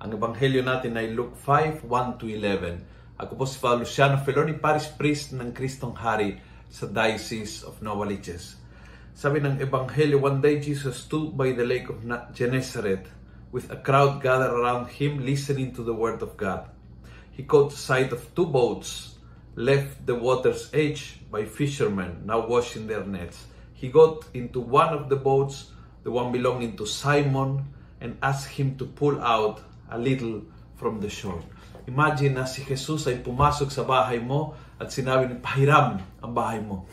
Ang ebanghelyo natin ay Luke 5:1-11. Ako po si Father Luciano Feloni, Parish Priest ng Kristong Hari sa Diocese of Novaliches. Sabi ng ebanghelyo, one day Jesus stood by the lake of Gennesaret with a crowd gathered around him listening to the word of God. He caught sight of two boats left the water's edge by fishermen now washing their nets. He got into one of the boats, the one belonging to Simon, and asked him to pull out a little from the shore. Imagine na si Jesus ay pumasok sa bahay mo at sinabi ni, pahiram ang bahay mo.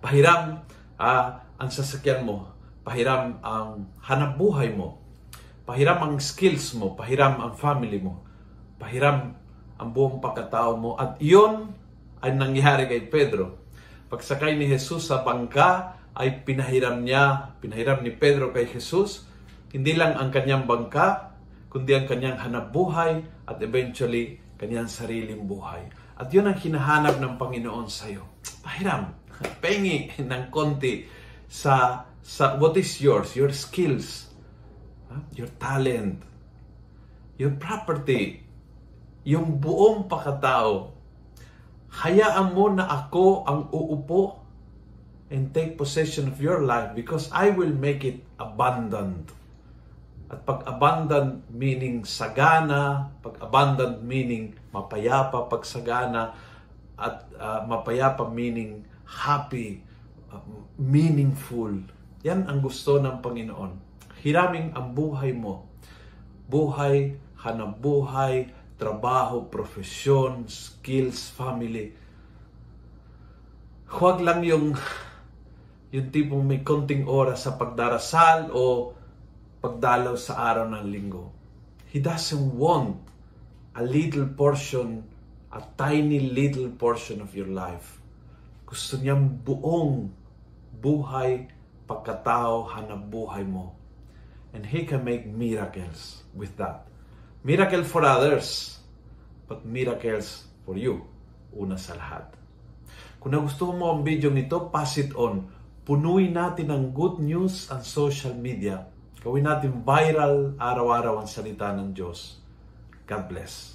Pahiram ang sasakyan mo. Pahiram ang hanapbuhay mo. Pahiram ang skills mo. Pahiram ang family mo. Pahiram ang buong pagkatao mo. At iyon ay nangyari kay Pedro. Pagsakay ni Jesus sa bangka, ay pinahiram ni Pedro kay Jesus, hindi lang ang kanyang bangka, kundi ang kanyang hanapbuhay at eventually kanyang sariling buhay. At yun ang hinahanap ng Panginoon sa iyo. Pahiram, pengi ng konti sa what is yours, your skills, your talent, your property, yung buong pagkatao. Hayaan mo na ako ang uupo and take possession of your life because I will make it abundant. At pag-abundant meaning sagana, pag-abundant meaning mapayapa, pagsagana, at mapayapa meaning happy, meaningful. Yan ang gusto ng Panginoon. Hiraming ang buhay mo. Buhay, hanapbuhay, trabaho, profesyon, skills, family. Huwag lang yung tipong may konting oras sa pagdarasal o pagdalaw sa araw ng linggo. He doesn't want a little portion, a tiny little portion of your life. Gusto niyang buong buhay, pagkatao, hanapbuhay mo. And He can make miracles with that. Miracle for others, but miracles for you. Una sa lahat. Kung nagustuhan mo ang video nito, pass it on. Punuin natin ng good news ang social media. Gawin natin viral araw-araw ang salita ng Diyos. God bless.